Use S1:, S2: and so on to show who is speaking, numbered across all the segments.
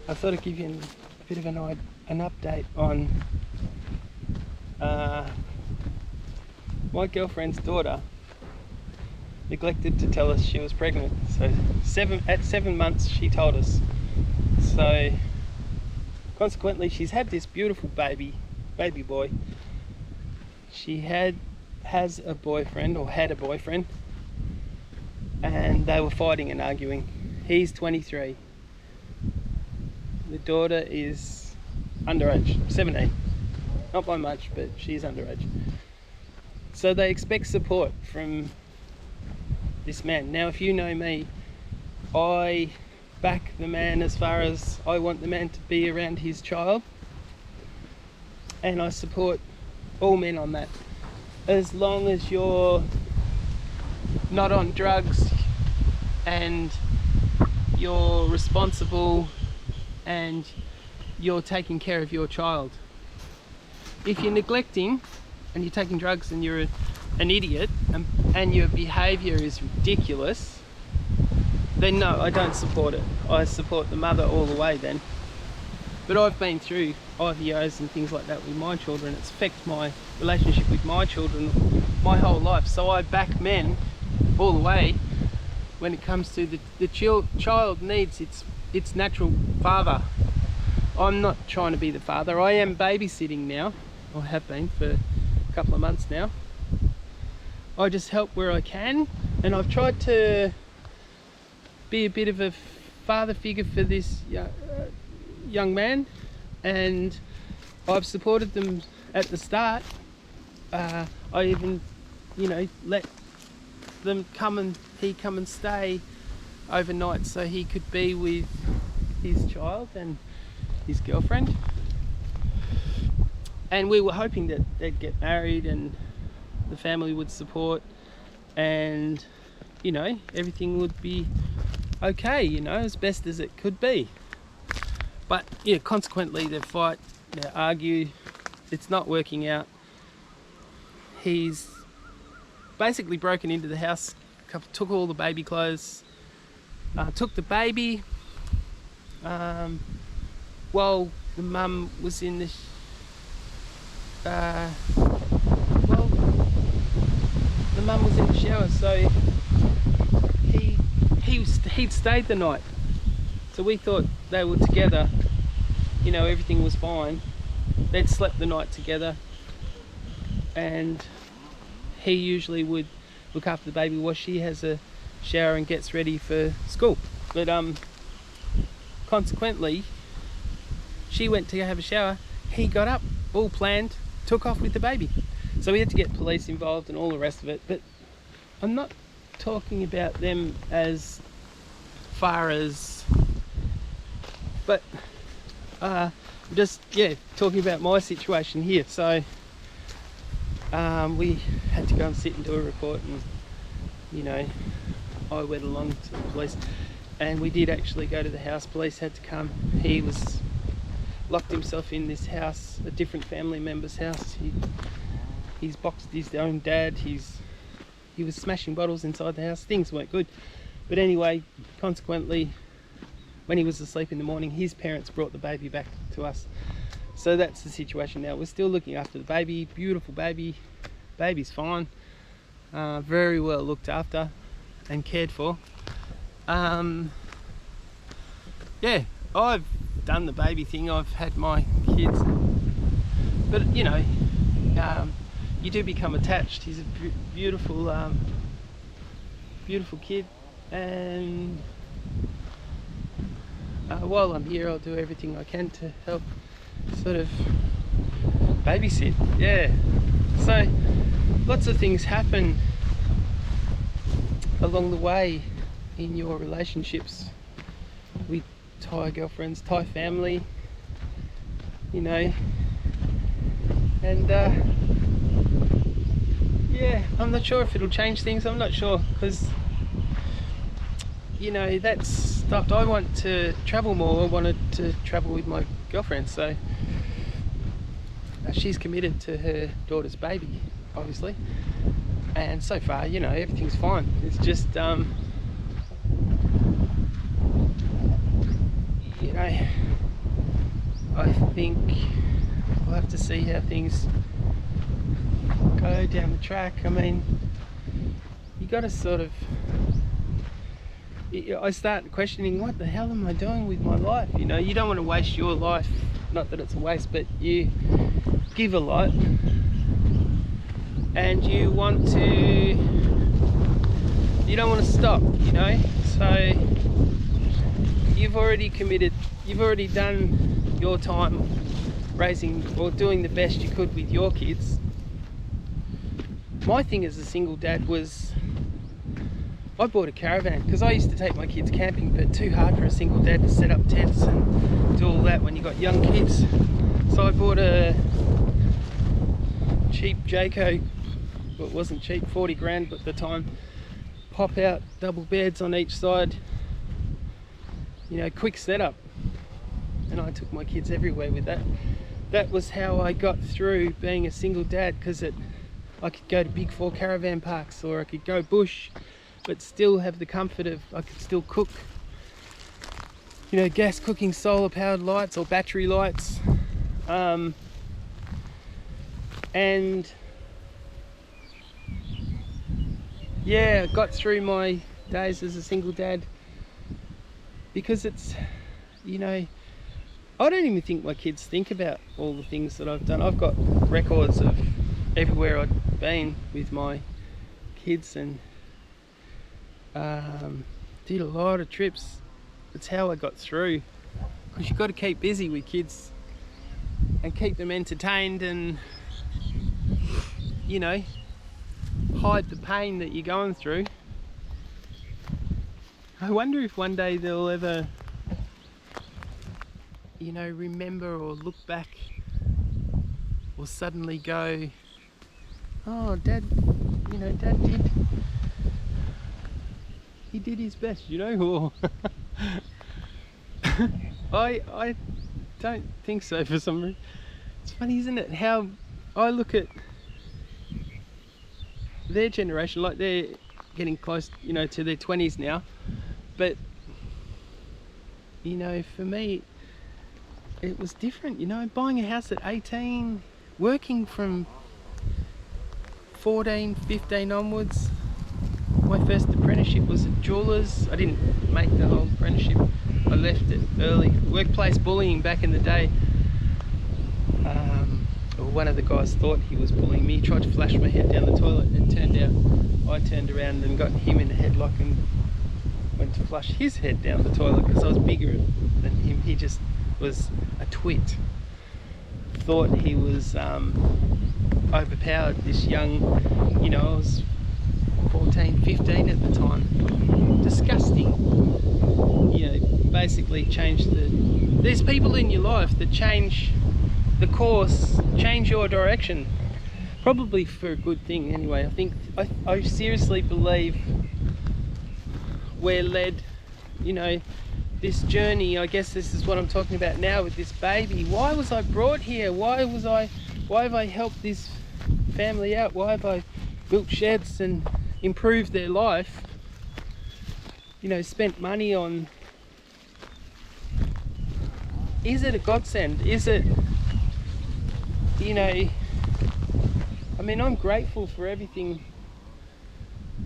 S1: I thought I'd give you a bit of an update on my girlfriend's daughter neglected to tell us she was pregnant. So at 7 months she told us. So consequently she's had this beautiful baby boy. She has a boyfriend, or had a boyfriend, and they were fighting and arguing. He's 23. The daughter is underage, 17. Not by much, but she's underage. So they expect support from this man. Now, if you know me, I back the man as far as I want the man to be around his child, and I support all men on that. As long as you're not on drugs and you're responsible and you're taking care of your child. If you're neglecting and you're taking drugs and you're an idiot and your behaviour is ridiculous, then no, I don't support it. I support the mother all the way then. But I've been through IVOs and things like that with my children. It's affected my relationship with my children my whole life. So I back men all the way when it comes to the child needs its natural father. I'm not trying to be the father. I am babysitting now. I have been for a couple of months now. I just help where I can, and I've tried to be a bit of a father figure for this young man, and I've supported them at the start. I even, let them come and stay overnight so he could be with his child and his girlfriend. And we were hoping that they'd get married and the family would support, and everything would be okay, as best as it could be. But yeah, consequently they fight, they argue, it's not working out. He's basically broken into the house, took all the baby clothes, took the baby while the mum was in the the mum was in the shower, so he'd stayed the night. So we thought they were together, everything was fine. They'd slept the night together, and he usually would look after the baby while she has a shower and gets ready for school. But consequently, she went to have a shower, he got up, all planned, took off with the baby. So we had to get police involved and all the rest of it. But I'm not talking about them as far as, but just talking about my situation here. So we had to go and sit and do a report, and I went along to the police, and we did actually go to the house. Police had to come. He was locked himself in this house, a different family member's house. He's boxed his own dad. He was smashing bottles inside the house. Things weren't good. But anyway, consequently, when he was asleep in the morning, his parents brought the baby back to us. So that's the situation now. We're still looking after the baby. Beautiful baby. Baby's fine. Very well looked after and cared for. Yeah, I've done the baby thing. I've had my kids. But, you do become attached. He's a beautiful, beautiful kid. And while I'm here, I'll do everything I can to help sort of babysit. Yeah. So lots of things happen along the way in your relationships with Thai girlfriends, Thai family, and yeah, I'm not sure if it'll change things. I'm not sure, because that's stopped. I want to travel more. I wanted to travel with my girlfriend, so she's committed to her daughter's baby, obviously, and so far, everything's fine. It's just think we'll have to see how things go down the track. I mean, you got to sort of, I start questioning, what the hell am I doing with my life? You know, you don't want to waste your life, not that it's a waste, but you give a lot and you don't want to stop, you know. So you've already committed, you've already done your time raising or doing the best you could with your kids. My thing as a single dad was, I bought a caravan because I used to take my kids camping, but too hard for a single dad to set up tents and do all that when you got young kids. So I bought a cheap Jayco, well, it wasn't cheap, 40 grand at the time, pop out double beds on each side, you know, quick setup, and I took my kids everywhere with that. That was how I got through being a single dad, because I could go to big 4 caravan parks, or I could go bush, but still have the comfort of, I could still cook, you know, gas cooking, solar powered lights or battery lights, and yeah, I got through my days as a single dad because it's, you know, I don't even think my kids think about all the things that I've done. I've got records of everywhere I've been with my kids, and did a lot of trips. It's how I got through, because you've got to keep busy with kids and keep them entertained, and, you know, hide the pain that you're going through. I wonder if one day they'll ever, you know, remember or look back or suddenly go, oh, Dad, you know, Dad he did his best, you know, or I don't think so for some reason. It's funny, isn't it, how I look at their generation, like they're getting close, you know, to their 20s now, but, you know, for me it was different, you know, buying a house at 18, working from 14, 15 onwards. My first apprenticeship was at Jewelers. I didn't make the whole apprenticeship, I left it early. Workplace bullying back in the day. One of the guys thought he was bullying me. He tried to flash my head down the toilet, and it turned out I turned around and got him in a headlock and went to flush his head down the toilet because I was bigger than him. He just was a twit. Thought he was overpowered, this young, you know, I was 14, 15 at the time. Disgusting. You know, basically changed there's people in your life that change the course, change your direction, probably for a good thing anyway. I think, I seriously believe we're led, you know, this journey, I guess this is what I'm talking about now with this baby. Why was I brought here? Why have I helped this family out? Why have I built sheds and improved their life? You know, spent money on, is it a godsend? Is it, you know, I mean, I'm grateful for everything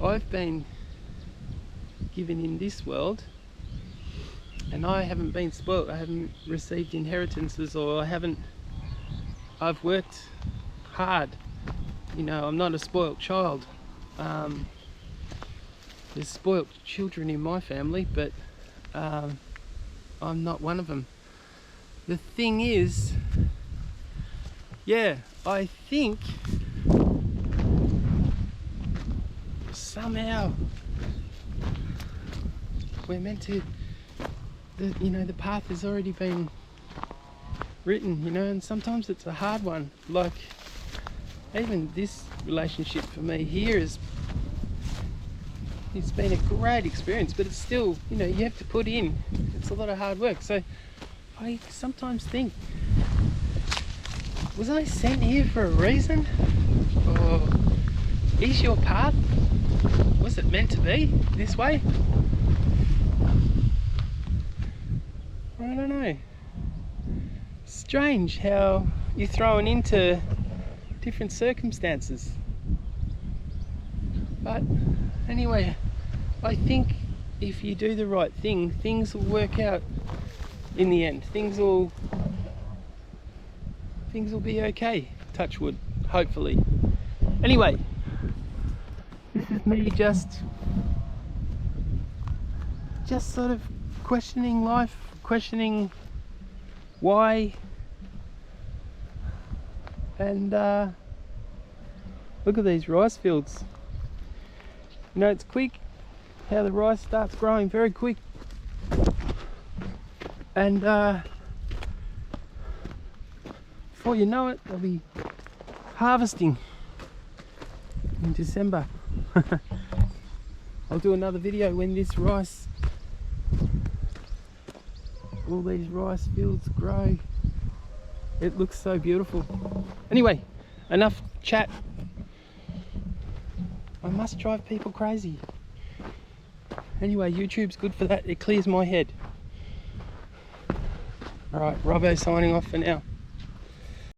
S1: I've been given in this world, and I haven't been spoilt. I haven't received inheritances, or I've worked hard. You know, I'm not a spoilt child. There's spoilt children in my family, but I'm not one of them. The thing is, yeah, I think somehow we're meant to, you know, the path has already been written, you know, and sometimes it's a hard one. Like, even this relationship for me here it's been a great experience, but it's still, you know, you have to put in, it's a lot of hard work. So I sometimes think, was I sent here for a reason? Or is your path, was it meant to be this way? I don't know. Strange how you're thrown into different circumstances. But anyway, I think if you do the right thing, things will work out in the end. Things will be okay. Touch wood, hopefully. Anyway, this is me just sort of questioning life, questioning why, and look at these rice fields. You know, it's quick how the rice starts growing, very quick, and before you know it, they'll be harvesting in December. I'll do another video when this rice, all these rice fields grow. It looks so beautiful. Anyway, enough chat. I must drive people crazy. Anyway, YouTube's good for that. It clears my head. Alright, Robbo signing off for now.